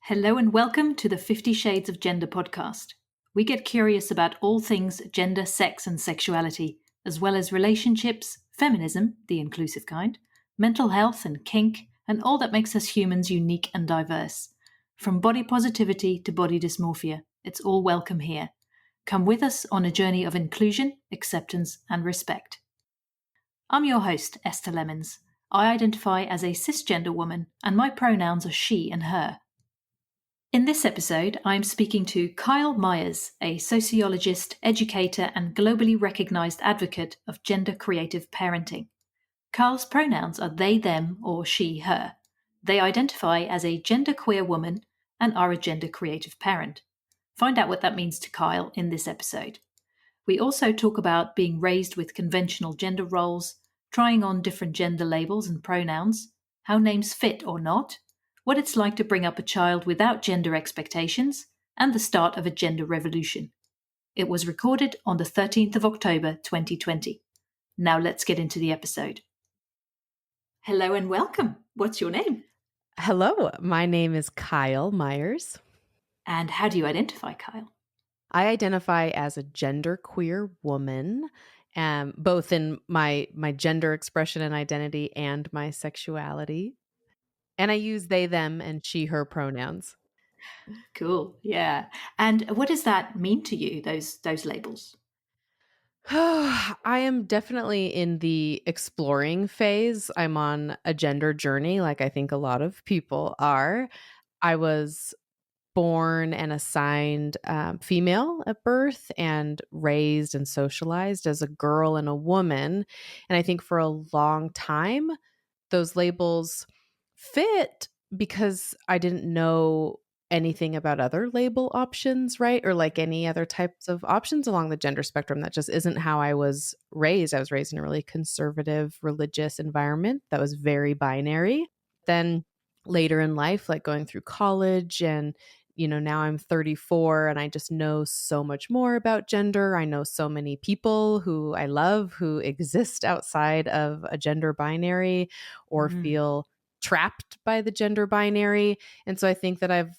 Hello and welcome to the 50 Shades of Gender podcast. We get curious about all things gender, sex, and sexuality, as well as relationships, feminism, the inclusive kind, mental health and kink, and all that makes us humans unique and diverse. From body positivity to body dysmorphia, it's all welcome here. Come with us on a journey of inclusion, acceptance, and respect. I'm your host, Esther Lemons. I identify as a cisgender woman, and my pronouns are she and her. In this episode, I'm speaking to KYL MYERS, a sociologist, educator, and globally recognized advocate of gender creative parenting. KYL's pronouns are they, them, or she, her. They identify as a genderqueer woman and are a gender creative parent. Find out what that means to KYL in this episode. We also talk about being raised with conventional gender roles, trying on different gender labels and pronouns, how names fit or not, what it's like to bring up a child without gender expectations, and the start of a gender revolution. It was recorded on the 13th of October 2020. Now let's get into the episode. Hello and welcome. What's your name? Hello, my name is KYL MYERS. And how do you identify, KYL? I identify as a genderqueer woman, both in my gender expression and identity and my sexuality. And I use they, them, and she, her pronouns. Cool. Yeah. And what does that mean to you, those labels? I am definitely in the exploring phase. I'm on a gender journey, like I think a lot of people are. I was born and assigned female at birth and raised and socialized as a girl and a woman. And I think for a long time, those labels fit because I didn't know anything about other label options, right? Or like any other types of options along the gender spectrum. That just isn't how I was raised. I was raised in a really conservative, religious environment that was very binary. Then later in life, like going through college and now I'm 34 and I just know so much more about gender. I know so many people who I love who exist outside of a gender binary or feel trapped by the gender binary. And so I think that I've,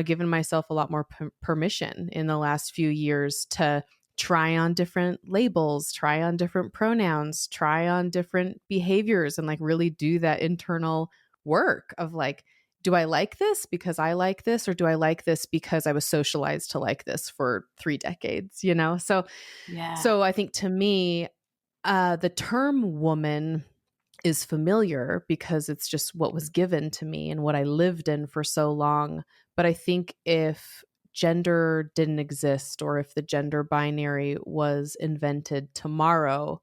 given myself a lot more permission in the last few years to try on different labels, try on different pronouns, try on different behaviors, and like really do that internal work of like, do I like this because I like this, or do I like this because I was socialized to like this for 3 decades, So, Yeah. So I think to me, the term woman is familiar because it's just what was given to me and what I lived in for so long. But I think if gender didn't exist or if the gender binary was invented tomorrow,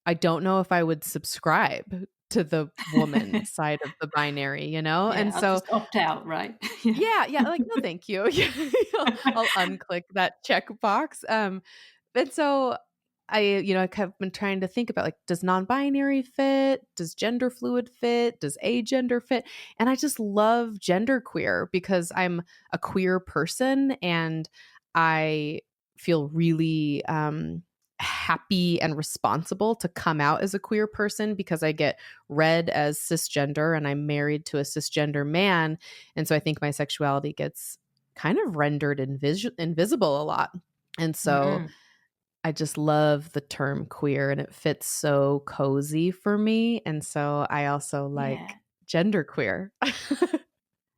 I don't know if I would subscribe to the woman side of the binary, Yeah, and I'll so just opt out, right? yeah, like no, thank you. I'll unclick that checkbox. And so I have been trying to think about like, does non-binary fit? Does gender fluid fit? Does agender fit? And I just love genderqueer because I'm a queer person and I feel really happy and responsible to come out as a queer person because I get read as cisgender and I'm married to a cisgender man. And so I think my sexuality gets kind of rendered invisible a lot. And so I just love the term queer and it fits so cozy for me. And so I also like genderqueer.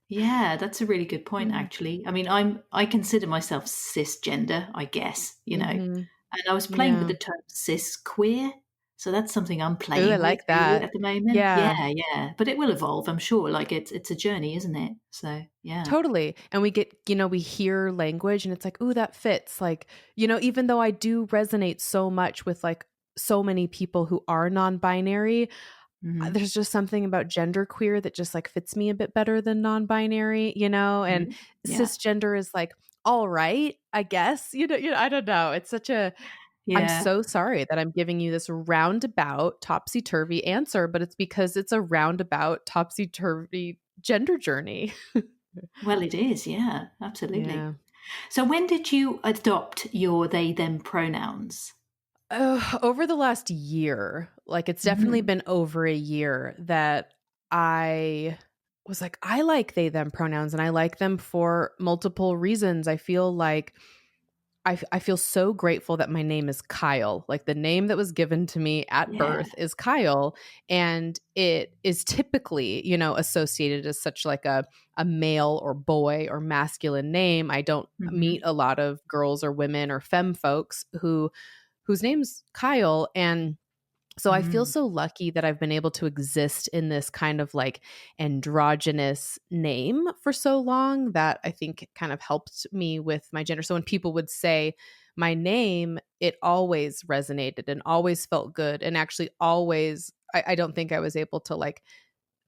Yeah, that's a really good point, Mm. actually. I mean, I consider myself cisgender, I guess, Mm-hmm. and I was playing with Yeah. the term cis queer, so that's something I'm Ooh, I playing with like really that. at the moment. Yeah. Yeah, but it will evolve, I'm sure. Like it's a journey, isn't it? So yeah. Totally. And we get, we hear language and it's like, ooh, that fits. Like, even though I do resonate so much with like so many people who are non-binary, Hmm. there's just something about genderqueer that just like fits me a bit better than non-binary, and Yeah, cisgender is like, all right, I guess, I don't know. It's such a, I'm yeah. so sorry that I'm giving you this roundabout topsy-turvy answer, but it's because it's a roundabout topsy-turvy gender journey. Well, it is. Yeah, absolutely. Yeah. So when did you adopt your they them pronouns? Over the last year, like it's definitely Hmm. been over a year that I was like, I like they, them pronouns and I like them for multiple reasons. I feel like I feel so grateful that my name is Kyle. Like the name that was given to me at Yeah. birth is Kyle. And it is typically, associated as such like a male or boy or masculine name. I don't meet Hmm. a lot of girls or women or femme folks whose name's Kyle. And so I feel Mm. so lucky that I've been able to exist in this kind of like androgynous name for so long that I think kind of helped me with my gender. So when people would say my name, it always resonated and always felt good. And actually, always, I don't think I was able to like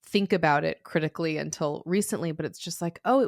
think about it critically until recently, but it's just like, oh,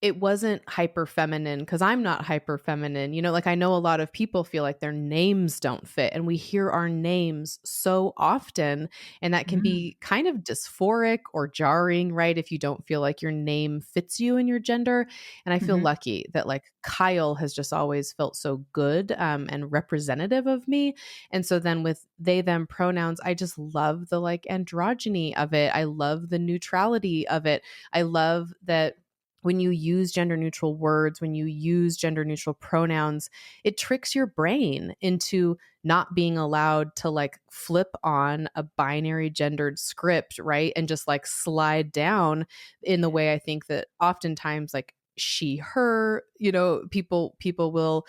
it wasn't hyper feminine because I'm not hyper feminine. Like I know a lot of people feel like their names don't fit, and we hear our names so often, and that can Mm. be kind of dysphoric or jarring, right? If you don't feel like your name fits you and your gender. And I feel Hmm. lucky that like Kyle has just always felt so good and representative of me. And so then with they, them pronouns, I just love the like androgyny of it. I love the neutrality of it. I love that when you use gender neutral words, when you use gender neutral pronouns, it tricks your brain into not being allowed to like flip on a binary gendered script, right? And just like slide down in the way I think that oftentimes like she, her, people will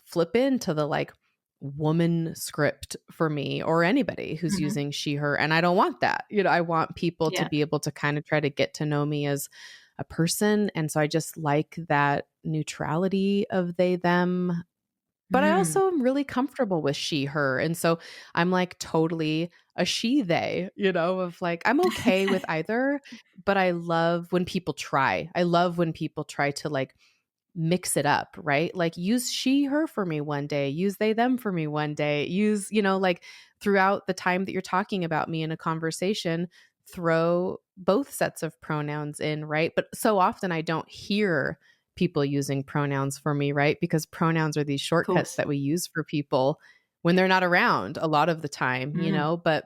flip into the like woman script for me or anybody who's Hmm. using she, her. And I don't want that. I want people to Yeah. be able to kind of try to get to know me as a person. And so I just like that neutrality of they, them. But I Mm. also am really comfortable with she, her. And so I'm like totally a she, they, of like, I'm okay with either, but I love when people try. I love when people try to like mix it up, right? Like use she, her for me one day, use they, them for me one day, use, like throughout the time that you're talking about me in a conversation, throw both sets of pronouns in, right? But so often I don't hear people using pronouns for me, right? Because pronouns are these Of shortcuts course. that we use for people when they're not around a lot of the time, Mm. but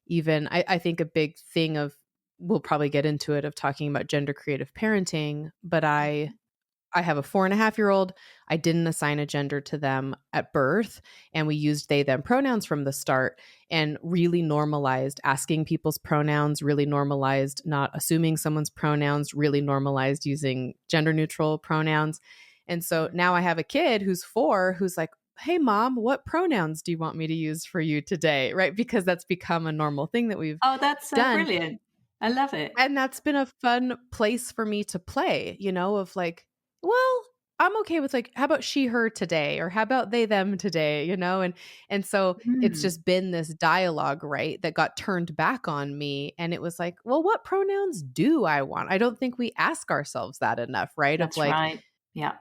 even I think a big thing of, we'll probably get into it, of talking about gender creative parenting, but I have a 4.5-year-old. I didn't assign a gender to them at birth, and we used they, them pronouns from the start and really normalized asking people's pronouns, really normalized not assuming someone's pronouns, really normalized using gender neutral pronouns. And so now I have a kid who's 4 who's like, hey, mom, what pronouns do you want me to use for you today? Right? Because that's become a normal thing that we've Oh, that's done. brilliant. I love it. And that's been a fun place for me to play, of like, well, I'm okay with like, how about she, her today? Or how about they, them today? And so it's Mm. just been this dialogue, right, that got turned back on me. And it was like, well, what pronouns do I want? I don't think we ask ourselves that enough, right? Of That's like, right. Yeah.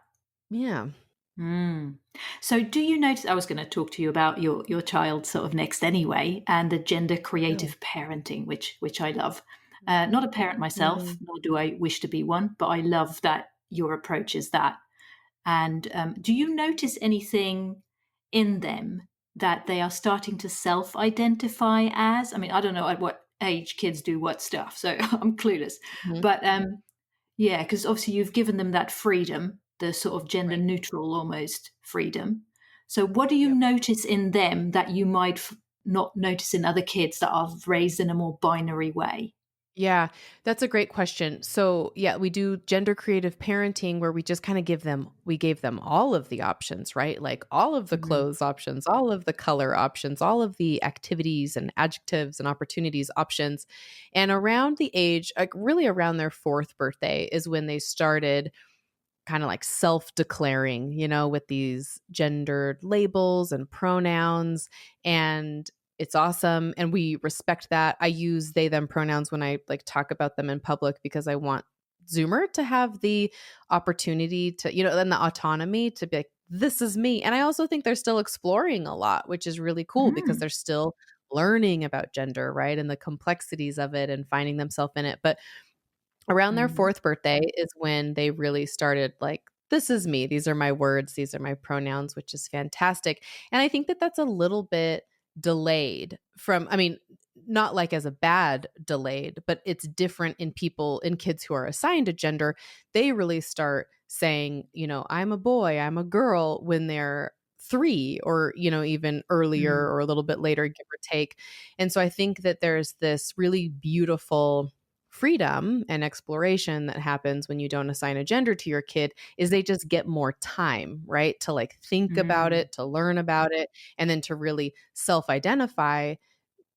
yeah. Mm. So, do you notice? I was going to talk to you about your child sort of next anyway, and the gender Oh. creative parenting, which I love. Not a parent myself, Mm. nor do I wish to be one, but I love that your approach is that. And do you notice anything in them that they are starting to self-identify as? I mean, I don't know at what age kids do what stuff, so I'm clueless. Mhm. But yeah, because obviously you've given them that freedom, the sort of gender Right. neutral almost freedom. So, what do you Yep. notice in them that you might not notice in other kids that are raised in a more binary way? Yeah, that's a great question. So, yeah, we do gender creative parenting where we just kind of we gave them all of the options, right? Like all of the Mhm. clothes options, all of the color options, all of the activities and adjectives and opportunities options. And around the age, like really around their 4th birthday, is when they started kind of like self declaring, with these gendered labels and pronouns. And it's awesome. And we respect that. I use they, them pronouns when I like talk about them in public because I want Zoomer to have the opportunity to, and the autonomy to be like, this is me. And I also think they're still exploring a lot, which is really cool because Mm. they're still learning about gender, right? And the complexities of it and finding themselves in it. But around their Mm. 4th birthday is when they really started like, this is me. These are my words. These are my pronouns, which is fantastic. And I think that that's a little bit delayed from, I mean, not like as a bad delayed, but it's different in kids who are assigned a gender. They really start saying, I'm a boy, I'm a girl when they're 3 or, even earlier Mm. or a little bit later, give or take. And so I think that there's this really beautiful freedom and exploration that happens when you don't assign a gender to your kid is they just get more time, right? To like think about Mm. it, to learn about it, and then to really self-identify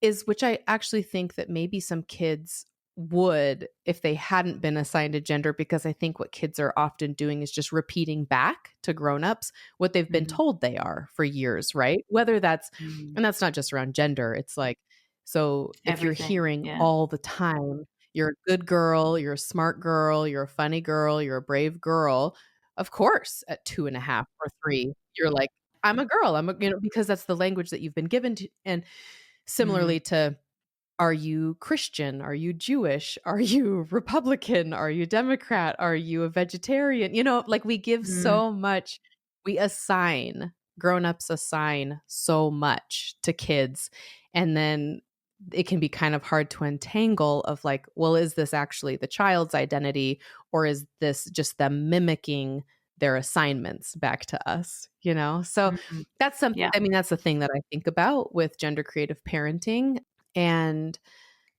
is which I actually think that maybe some kids would if they hadn't been assigned a gender, because I think what kids are often doing is just repeating back to grown-ups what they've been Mm. told they are for years, right? Whether that's Mm. and that's not just around gender. It's like, so if you're Everything. hearing Yeah. all the time, you're a good girl, you're a smart girl, you're a funny girl, you're a brave girl, of course, at 2.5 or 3, you're like, I'm a girl. Because that's the language that you've been given to. And Mm. similarly to, are you Christian? Are you Jewish? Are you Republican? Are you Democrat? Are you a vegetarian? Like we give Mm. so much, we assign, grown-ups assign so much to kids. And then it can be kind of hard to untangle of like, well, is this actually the child's identity or is this just them mimicking their assignments back to us? So Mm. that's something, Yeah. I mean, that's the thing that I think about with gender creative parenting. And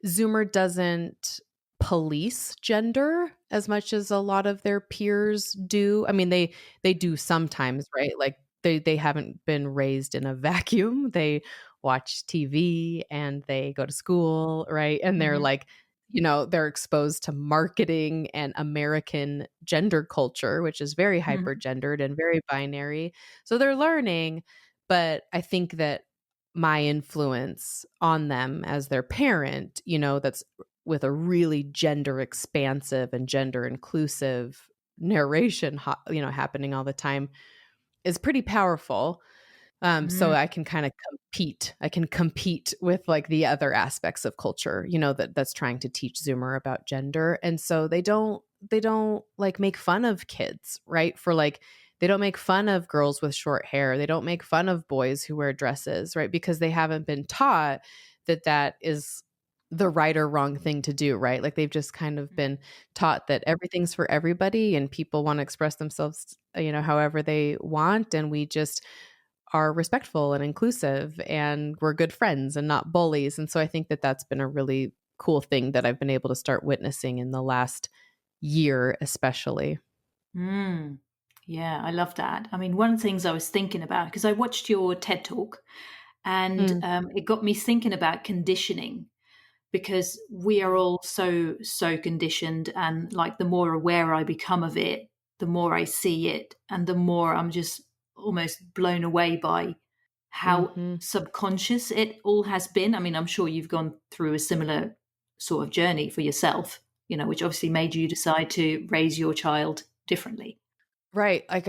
Zoomer doesn't police gender as much as a lot of their peers do. I mean, they do sometimes, right? Like they haven't been raised in a vacuum. They watch TV and they go to school, right? And they're Mhm. like, they're exposed to marketing and American gender culture, which is very Mhm. hypergendered and very binary. So they're learning, but I think that my influence on them as their parent, that's with a really gender expansive and gender inclusive narration, happening all the time is pretty powerful. So Mm. I can kind of compete. I can compete with like the other aspects of culture, that's trying to teach Zoomer about gender. And so they don't like make fun of kids, right? For like they don't make fun of girls with short hair. They don't make fun of boys who wear dresses, right? Because they haven't been taught that that is the right or wrong thing to do, right? Like they've just kind of been taught that everything's for everybody and people want to express themselves, however they want, and we just are respectful and inclusive and we're good friends and not bullies. And so I think that that's been a really cool thing that I've been able to start witnessing in the last year, especially. Mm. Yeah, I love that. I mean, one of the things I was thinking about, because I watched your TED Talk, and Mm, it got me thinking about conditioning, because we are all so conditioned, and like the more aware I become of it, the more I see it, and the more I'm just almost blown away by how hmm subconscious it all has been. I mean, I'm sure you've gone through a similar sort of journey for yourself, which obviously made you decide to raise your child differently. Right. Like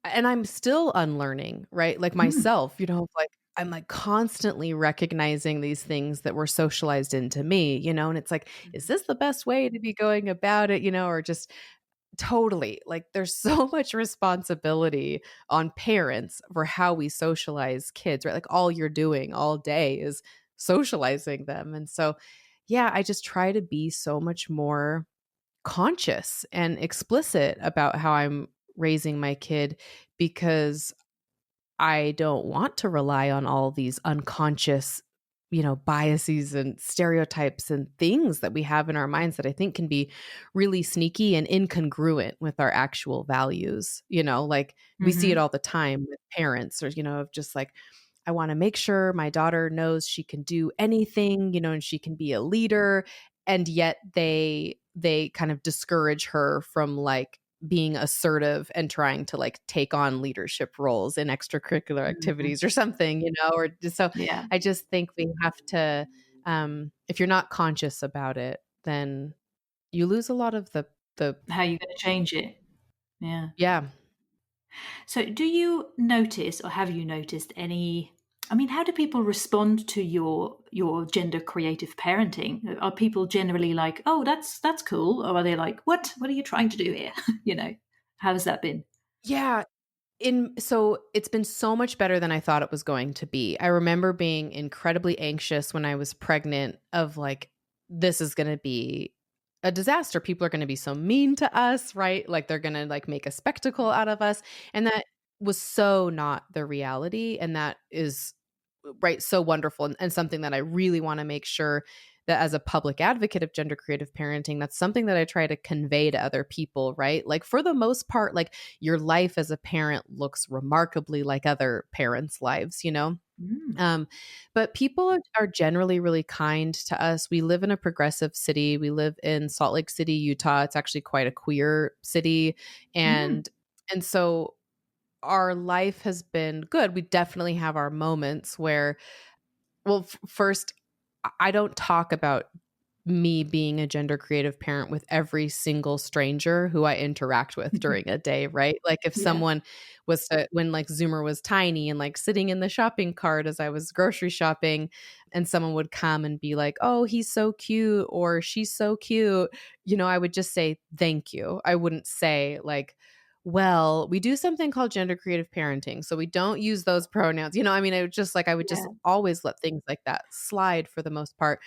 and I'm still unlearning, right? Like Mm. myself, like I'm like constantly recognizing these things that were socialized into me, and it's like, is Mhm. this the best way to be going about it, or just totally. Like there's so much responsibility on parents for how we socialize kids, right? Like all you're doing all day is socializing them. And so, yeah, I just try to be so much more conscious and explicit about how I'm raising my kid because I don't want to rely on all these unconscious, biases and stereotypes and things that we have in our minds that I think can be really sneaky and incongruent with our actual values. Like we see it Mhm. all the time with parents or, of just like, I want to make sure my daughter knows she can do anything, and she can be a leader. And yet they kind of discourage her from like being assertive and trying to like take on leadership roles in extracurricular Mhm. activities or something, or just so Yeah. I just think we have to if you're not conscious about it, then you lose a lot of the How are you gonna change it? Yeah. yeah. So do you notice, or have you noticed any, I mean, how do people respond to your gender creative parenting? Are people generally like, "Oh, that's cool," or are they like, "What? What are you trying to do here?" You know, how has that been? Yeah, So it's been so much better than I thought it was going to be. I remember being incredibly anxious when I was pregnant of like, this is going to be a disaster. People are going to be so mean to us, right? Like they're going to like make a spectacle out of us. And that was so not the reality. And that is right, so wonderful, and something that I really want to make sure that as a public advocate of gender creative parenting, that's something that I try to convey to other people, right? Like for the most part, like your life as a parent looks remarkably like other parents' lives, you know? Mm. Um, but people are generally really kind to us. We live in a progressive city. We live in Salt Lake City, Utah. It's actually quite a queer city. Mm. And so our life has been good. We definitely have our moments where, well, first, I don't talk about me being a gender creative parent with every single stranger who I interact with during a day, right? Like if Yeah. someone was to, when like Zoomer was tiny and like sitting in the shopping cart as I was grocery shopping, and someone would come and be like, "Oh, he's so cute," or "She's so cute," I would just say thank you. I wouldn't say like, well, we do something called gender creative parenting, so we don't use those pronouns. I mean, I would just Yeah. always let things like that slide for the most part.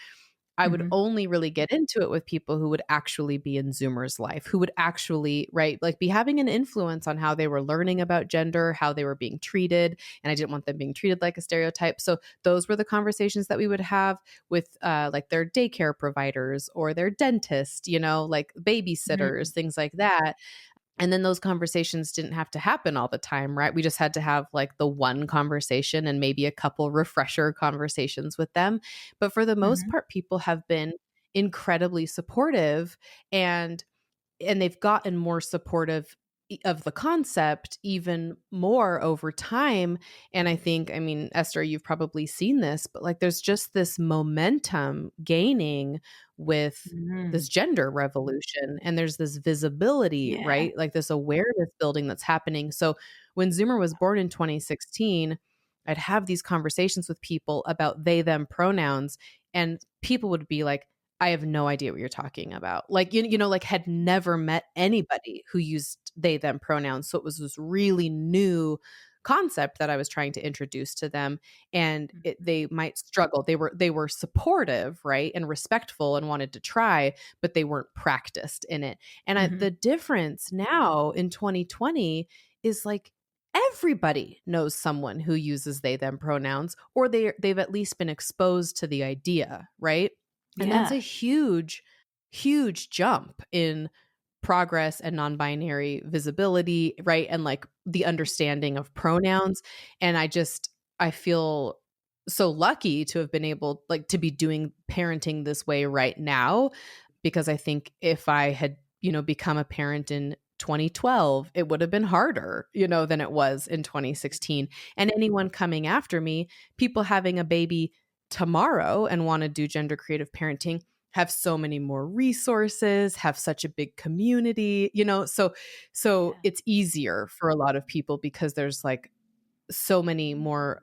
I would Mhm. only really get into it with people who would actually be in Zoomer's life, who would actually, right, like be having an influence on how they were learning about gender, how they were being treated. And I didn't want them being treated like a stereotype. So those were the conversations that we would have with like their daycare providers or their dentist, like babysitters, Mm. things like that. And then those conversations didn't have to happen all the time, right? We just had to have like the one conversation and maybe a couple refresher conversations with them. But for the most Mhm. part, people have been incredibly supportive, and they've gotten more supportive of the concept even more over time. And I think, I mean, Esther, you've probably seen this, but like there's just this momentum gaining with Mm. this gender revolution, and there's this visibility, Yeah. right? Like this awareness building that's happening. So when Zoomer was born in 2016, I'd have these conversations with people about they them pronouns, and people would be like, I have no idea what you're talking about. Like, like had never met anybody who used they them pronouns. So it was this really new concept that I was trying to introduce to them, and they might struggle. They were supportive, right? And respectful and wanted to try, but they weren't practiced in it. And the Mhm. difference now in 2020 is like everybody knows someone who uses they them pronouns, or they've at least been exposed to the idea, right? And that's Yeah. a huge, huge jump in progress and non-binary visibility, right? And like the understanding of pronouns. And I feel so lucky to have been able like to be doing parenting this way right now, because I think if I had, become a parent in 2012, it would have been harder, than it was in 2016. And anyone coming after me, people having a baby tomorrow and want to do gender creative parenting, have so many more resources, have such a big community, so Yeah. it's easier for a lot of people because there's like so many more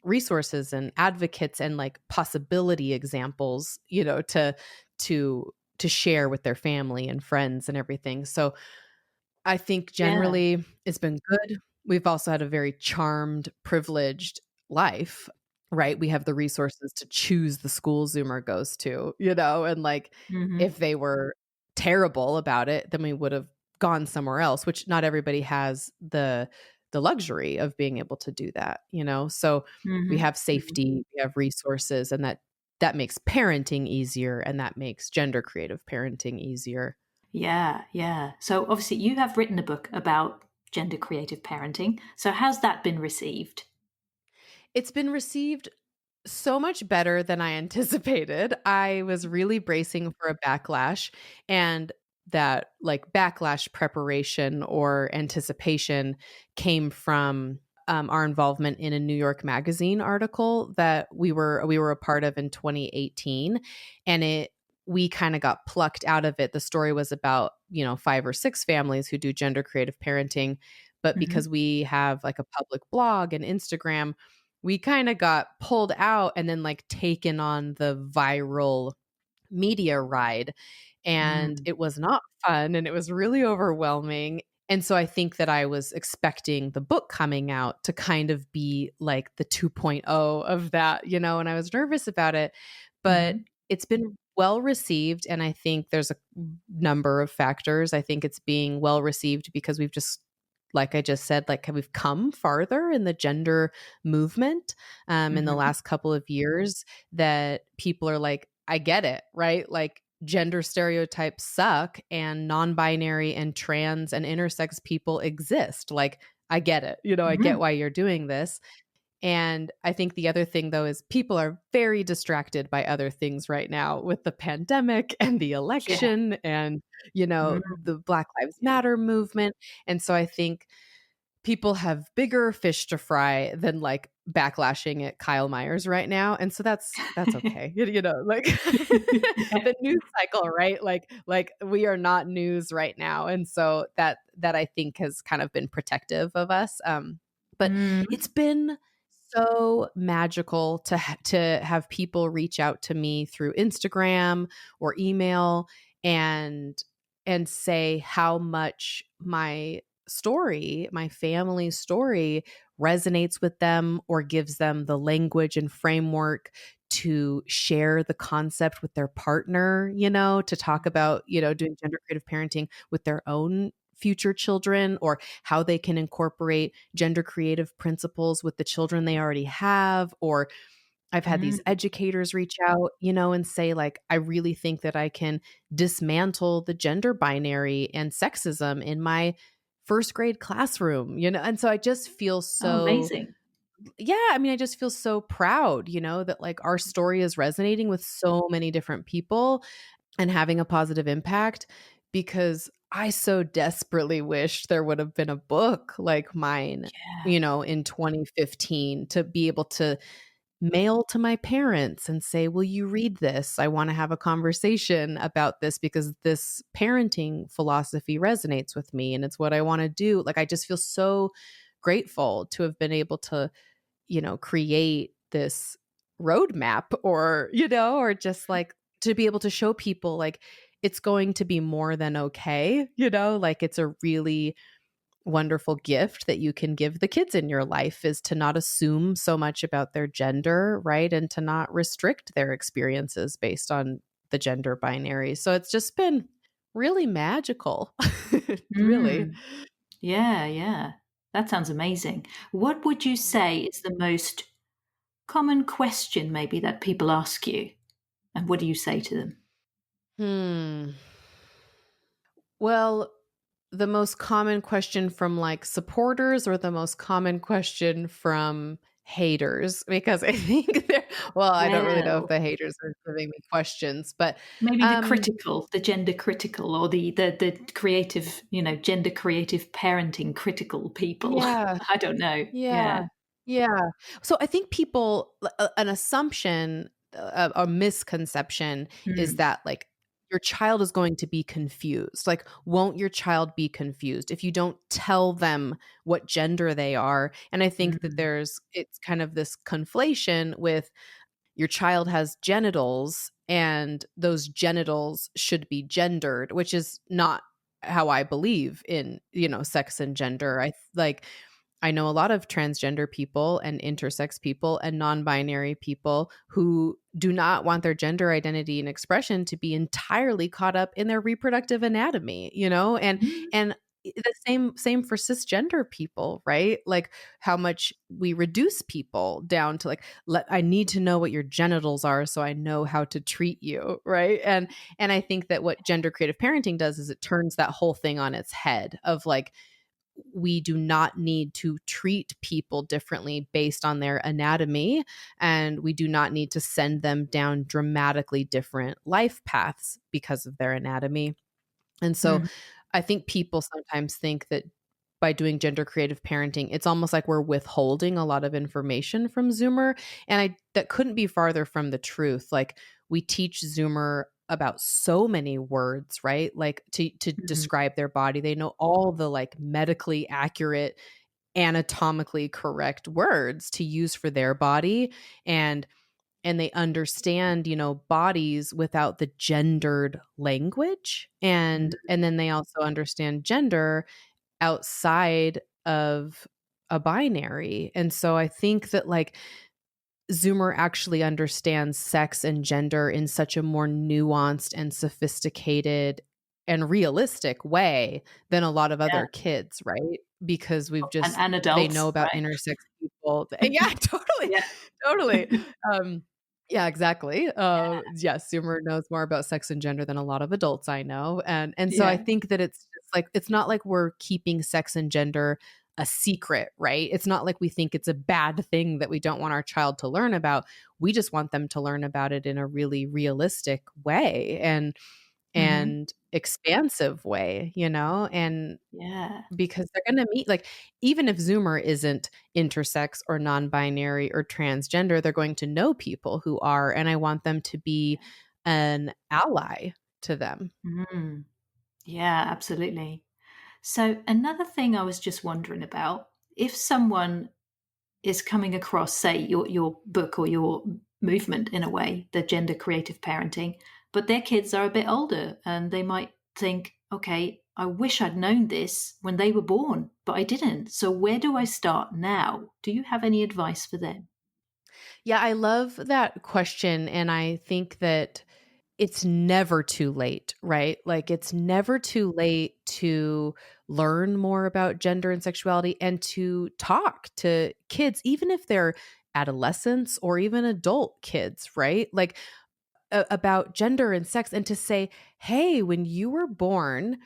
resources and advocates and like possibility examples, to to share with their family and friends and everything. So I think Yeah. generally it's been good. We've also had a very charmed, privileged life, right? We have the resources to choose the school Zoomer goes to, and like Mhm. if they were terrible about it, then we would have gone somewhere else, which not everybody has the luxury of being able to do that. So we Mhm. have Mhm. safety, we have resources, and that makes parenting easier, and that makes gender creative parenting easier. Yeah, yeah. So obviously you have written a book about gender creative parenting. So how's that been received? It's been received so much better than I anticipated. I was really bracing for a backlash, and that like backlash preparation or anticipation came from our involvement in a New York Magazine article that we were a part of in 2018, and we kind of got plucked out of it. The story was about, 5 or 6 families who do gender creative parenting, but because Mhm. we have like a public blog and Instagram, we kind of got pulled out and then like taken on the viral media ride. And Mm. it was not fun, and it was really overwhelming. And so I think that I was expecting the book coming out to kind of be like the 2.0 of that, and I was nervous about it, but Mhm. it's been well received. And I think there's a number of factors. I think it's being well received because we've just, like I just said, like we've come farther in the gender movement in the Mhm. last couple of years, that people are like, I get it, right? Like gender stereotypes suck and non-binary and trans and intersex people exist. Like, I get it. I get Mhm. why you're doing this. And I think the other thing, though, is people are very distracted by other things right now with the pandemic and the Yeah. election and, Mm, the Black Lives yeah. Matter movement. And so I think people have bigger fish to fry than like backlashing at Kyle Myers right now. And so that's okay. Like Yeah. the news cycle, right? Like we are not news right now. And so that I think has kind of been protective of us. But Mm. it's been so magical to have people reach out to me through Instagram or email and say how much my family story resonates with them or gives them the language and framework to share the concept with their partner, to talk about, doing gender creative parenting with their own future children, or how they can incorporate gender creative principles with the children they already have. Or I've had these Mm. educators reach out, and say, like, I really think that I can dismantle the gender binary and sexism in my first grade classroom, and so I just feel Oh, so, amazing. yeah, I mean, I just feel so proud, that like our story is resonating with so many different people and having a positive impact, because I so desperately wish there would have been a book like mine, Yeah. in 2015, to be able to mail to my parents and say, "Will you read this? I want to have a conversation about this because this parenting philosophy resonates with me and it's what I want to do." Like, I just feel so grateful to have been able to, create this roadmap, or, or just like to be able to show people, like, it's going to be more than okay, like it's a really wonderful gift that you can give the kids in your life, is to not assume so much about their gender, right? And to not restrict their experiences based on the gender binary. So it's just been really magical. Really. Mm. Yeah, yeah. That sounds amazing. What would you say is the most common question maybe that people ask you, and what do you say to them? Hmm. Well, the most common question from like supporters, or the most common question from haters? Because I think they're, well, I don't really know if Well, the haters are giving me questions, but maybe um the gender critical, or the creative, gender creative parenting critical people. yeah. I don't know. Yeah. Yeah. Yeah. So I think people, an assumption, a misconception is Mm. that like your child is going to be confused. Like, won't your child be confused if you don't tell them what gender they are? And I think that Mm. it's kind of this conflation with, your child has genitals and those genitals should be gendered, which is not how I believe in, sex and gender. I know a lot of transgender people and intersex people and non-binary people who do not want their gender identity and expression to be entirely caught up in their reproductive anatomy, Mm. and the same for cisgender people, right? Like, how much we reduce people down to like, I need to know what your genitals are so I know how to treat you, right? And I think that what gender creative parenting does is it turns that whole thing on its head, of like, we do not need to treat people differently based on their anatomy, and we do not need to send them down dramatically different life paths because of their anatomy. And so Mhm. I think people sometimes think that by doing gender creative parenting, it's almost like we're withholding a lot of information from Zoomer. And that couldn't be farther from the truth. Like, we teach Zoomer about so many words, right? Like, to Mhm. describe their body. They know all the like medically accurate, anatomically correct words to use for their body. And they understand, bodies without the gendered language. And then they also understand gender outside of a binary. And so I think that like Zoomer actually understands sex and gender in such a more nuanced and sophisticated and realistic way than a lot of Yeah. other kids, right? Because And they know adults, about right? intersex people. Yeah, totally. Yeah. Totally. Um, yeah, exactly. Yes, Zoomer knows more about sex and gender than a lot of adults I know. And so I Yeah. think that it's just like it's not like we're keeping sex and gender a secret, right? It's not like we think it's a bad thing that we don't want our child to learn about. We just want them to learn about it in a really realistic way Mhm. and expansive way, you know? And Yeah. because they're going to meet like even if Zoomer isn't intersex or non-binary or transgender, they're going to know people who are, and I want them to be an ally to them. Mm. Yeah, absolutely. So another thing I was just wondering about, if someone is coming across, say, your book or your movement in a way, the gender creative parenting, but their kids are a bit older and they might think, okay, I wish I'd known this when they were born, but I didn't. So where do I start now? Do you have any advice for them? Yeah, I love that question. And I think that it's never too late, right? Like it's never too late to learn more about gender and sexuality and to talk to kids, even if they're adolescents or even adult kids, right? Like about gender and sex, and to say, hey, when you were born,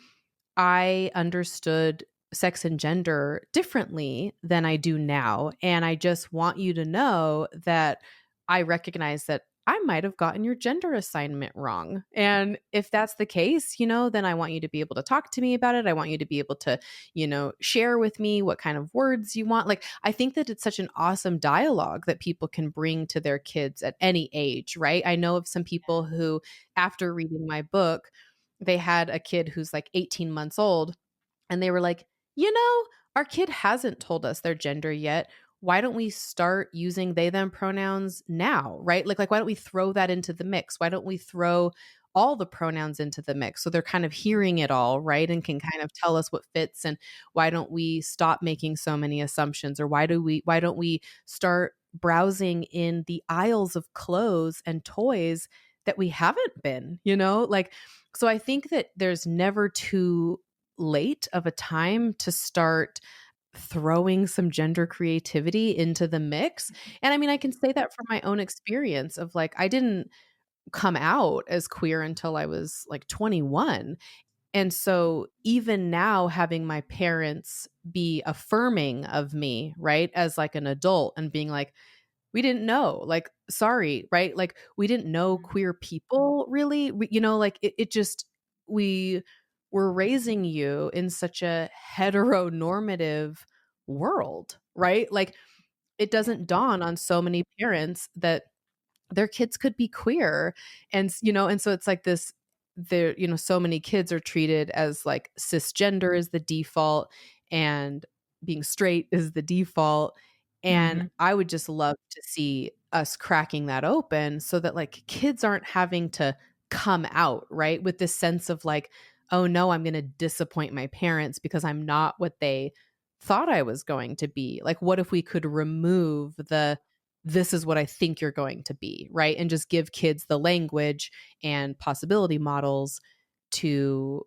I understood sex and gender differently than I do now. And I just want you to know that I recognize that I might have gotten your gender assignment wrong. And if that's the case, then I want you to be able to talk to me about it. I want you to be able to, share with me what kind of words you want. Like, I think that it's such an awesome dialogue that people can bring to their kids at any age, right? I know of some people who, after reading my book, they had a kid who's like 18 months old and they were like, our kid hasn't told us their gender yet. Why don't we start using they them pronouns now, right? Like why don't we throw that into the mix? Why don't we throw all the pronouns into the mix so they're kind of hearing it all, right? And can kind of tell us what fits, and why don't we stop making so many assumptions, or why don't we start browsing in the aisles of clothes and toys that we haven't been, like so I think that there's never too late of a time to start throwing some gender creativity into the mix. And I mean, I can say that from my own experience of like, I didn't come out as queer until I was like 21. And so even now, having my parents be affirming of me, right, as like an adult and being like, we didn't know, like, sorry, right? Like, we didn't know queer people really, like it just, we were raising you in such a heteronormative world, right? Like, it doesn't dawn on so many parents that their kids could be queer. And so it's like this, there, so many kids are treated as like cisgender is the default and being straight is the default. And Mhm. I would just love to see us cracking that open so that like kids aren't having to come out, right? With this sense of like, oh no, I'm going to disappoint my parents because I'm not what they thought I was going to be. Like, what if we could remove the this is what I think you're going to be, right? And just give kids the language and possibility models to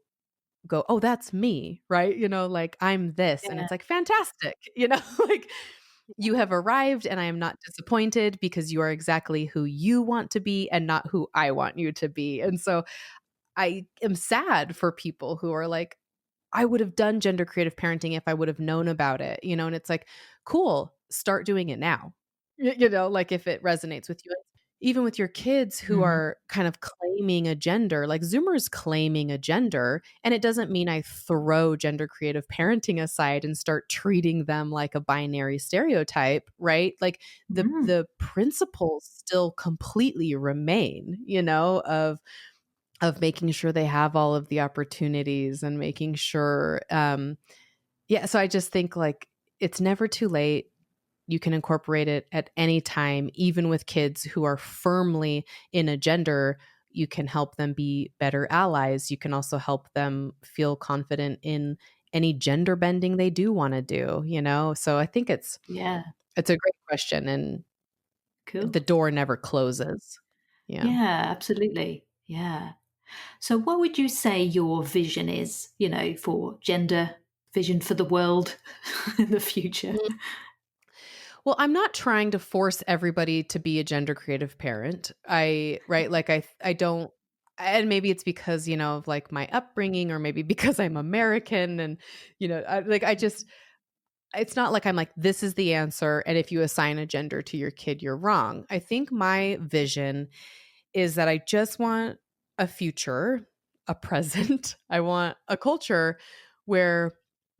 go, oh, that's me, right? Like I'm this. And Yeah. it's like, fantastic, like you have arrived and I am not disappointed because you are exactly who you want to be and not who I want you to be. And so I am sad for people who are like, I would have done gender creative parenting if I would have known about it, and it's like, cool, start doing it now. Like if it resonates with you, even with your kids who Mhm. are kind of claiming a gender, like Zoomer's claiming a gender, and it doesn't mean I throw gender creative parenting aside and start treating them like a binary stereotype, right? Like the Mm. the principles still completely remain, of making sure they have all of the opportunities and making sure yeah, so I just think like it's never too late. You can incorporate it at any time, even with kids who are firmly in a gender. You can help them be better allies. You can also help them feel confident in any gender bending they do want to do, So I think Yeah. it's a great question, and the Cool. door never closes. Yeah. Yeah, absolutely. Yeah. So, what would you say your vision is, for gender, vision for the world in the future? Mm. Well, I'm not trying to force everybody to be a gender creative parent. Right, like I don't, and maybe it's because, of like my upbringing, or maybe because I'm American, and I just, it's not like I'm like, this is the answer, and if you assign a gender to your kid, you're wrong. I think my vision is that I just want a future, a present. I want a culture where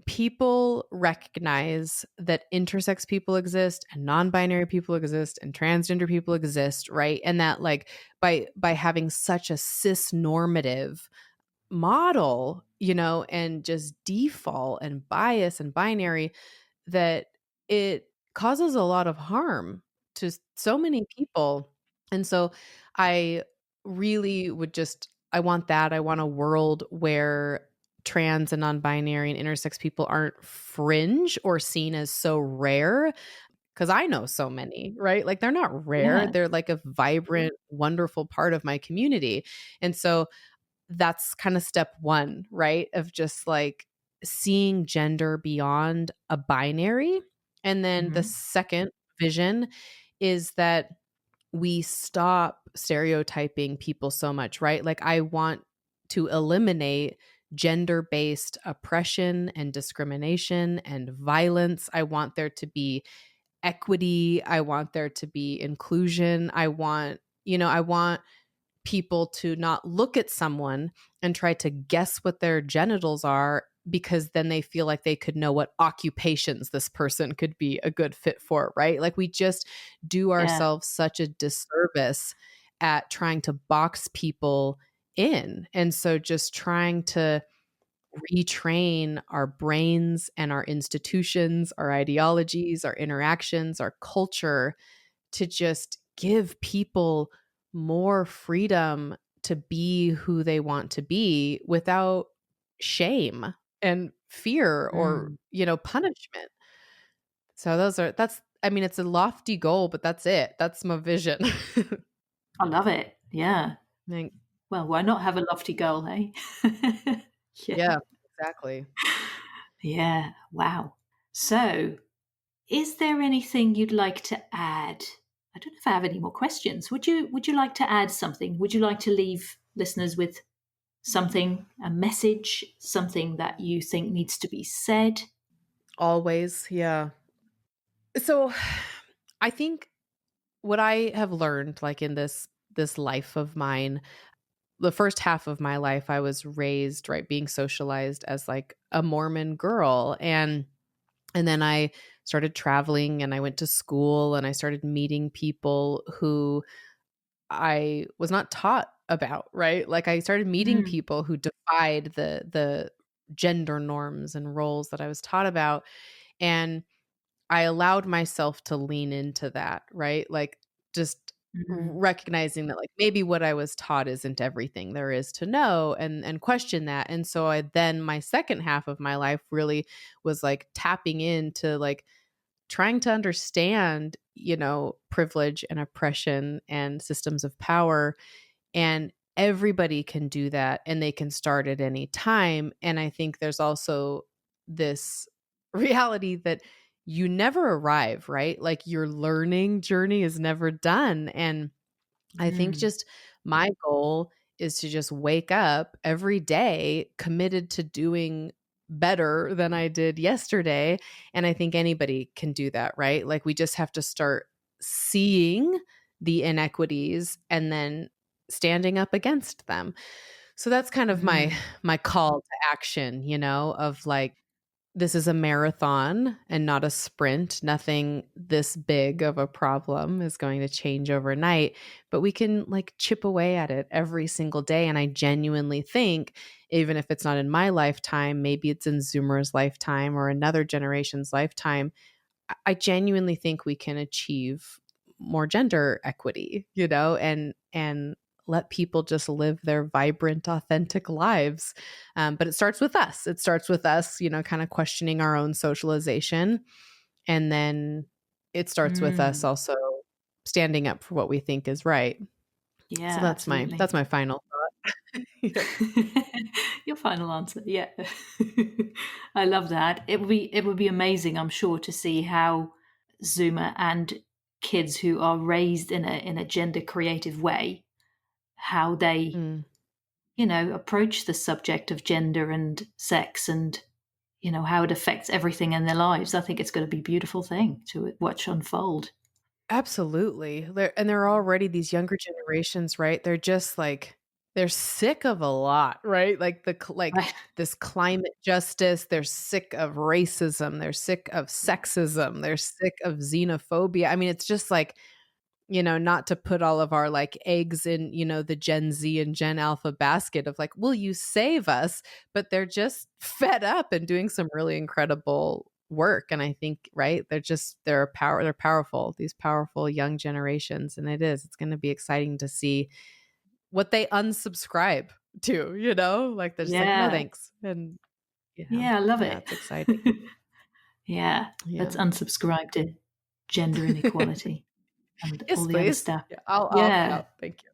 people recognize that intersex people exist, and non-binary people exist, and transgender people exist, right? And that, like, by having such a cis normative model, and just default and bias and binary, that it causes a lot of harm to so many people. And so I really would just, I want that. I want a world where trans and non-binary and intersex people aren't fringe or seen as so rare, because I know so many, right? Like, they're not rare. Yeah. They're like a vibrant, wonderful part of my community. And so that's kind of step one, right? Of just like seeing gender beyond a binary. And then the Hmm. second vision is that we stop stereotyping people so much, right? Like, I want to eliminate gender based oppression and discrimination and violence. I want there to be equity. I want there to be inclusion. I want people to not look at someone and try to guess what their genitals are, because then they feel like they could know what occupations this person could be a good fit for, right? Like, we just do Yeah. ourselves such a disservice at trying to box people in. And so just trying to retrain our brains and our institutions, our ideologies, our interactions, our culture, to just give people more freedom to be who they want to be without shame and fear or, Mm. punishment. So that's, I mean, it's a lofty goal, but that's it. That's my vision. I love it. Yeah. Like, Well, why not have a lofty goal, eh? Yeah. yeah, exactly. Yeah. Wow. So, is there anything you'd like to add? I don't know if I have any more questions. Would you like to add something? Would you like to leave listeners with something, a message, something that you think needs to be said? Always. Yeah. So I think what I have learned, like, in this life of mine, the first half of my life, I was raised, right, being socialized as like a Mormon girl. And then I started traveling, and I went to school, and I started meeting people who I was not taught about, right? Like, I started meeting Mm. people who defied the gender norms and roles that I was taught about. And I allowed myself to lean into that, right? Like, just Mm. recognizing that, like, maybe what I was taught isn't everything there is to know, and question that. And so I then, my second half of my life really was like tapping into, like, trying to understand, privilege and oppression and systems of power. And everybody can do that, and they can start at any time. And I think there's also this reality that you never arrive, right? Like, your learning journey is never done. And I think Mm. just my goal is to just wake up every day committed to doing better than I did yesterday. And I think anybody can do that, right? Like, we just have to start seeing the inequities and then standing up against them. So that's kind of my Mm. my call to action, of like, this is a marathon and not a sprint. Nothing this big of a problem is going to change overnight, but we can, like, chip away at it every single day. And I genuinely think, even if it's not in my lifetime, maybe it's in Zoomer's lifetime or another generation's lifetime, I genuinely think we can achieve more gender equity, and let people just live their vibrant, authentic lives. But it starts with us. It starts with us, kind of questioning our own socialization. And then it starts with us Mm. also standing up for what we think is right. So Yeah, that's absolutely. my final thought. Yep. Your final answer, yeah. I love that. It would be amazing, I'm sure, to see how Zoomer and kids who are raised in a gender creative way, how they, Mm. approach the subject of gender and sex and how it affects everything in their lives. I think it's going to be a beautiful thing to watch unfold. Absolutely. There are already these younger generations, right? They're just like they're sick of a lot, right? Like Right. this climate justice, they're sick of racism, they're sick of sexism, they're sick of xenophobia. I mean, it's just like, not to put all of our like eggs in, the Gen Z and Gen Alpha basket of like, will you save us? But they're just fed up and doing some really incredible work. And I think, right, they're powerful, these powerful young generations. And it's going to be exciting to see what they unsubscribe to, like they're just like, no Yeah. thanks. And Yeah, I love yeah, it. it's exciting. Yeah, Yeah. let's unsubscribe to gender inequality and all Yes, the other please. stuff. Yeah, I'll opt Yeah. out. Thank you.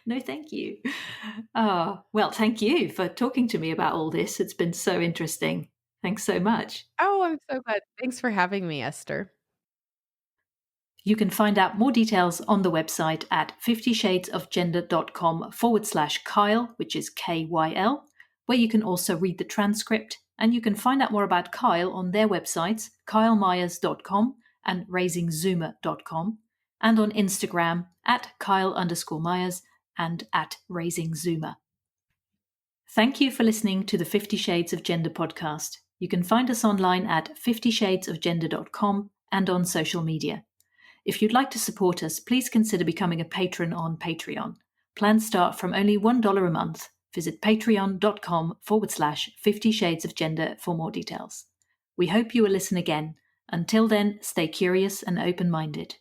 No, thank you. Oh, well, thank you for talking to me about all this. It's been so interesting. Thanks so much. Oh, I'm so glad. Thanks for having me, Esther. You can find out more details on the website at 50shadesofgender.com/Kyle, which is KYL, where you can also read the transcript. And you can find out more about Kyle on their websites, kylemyers.com and raisingzoomer.com, and on Instagram at Kyle_Myers and at raisingzoomer. Thank you for listening to the 50 Shades of Gender podcast. You can find us online at 50shadesofgender.com and on social media. If you'd like to support us, please consider becoming a patron on Patreon. Plans start from only $1 a month. Visit patreon.com/50 Shades of Gender for more details. We hope you will listen again. Until then, stay curious and open-minded.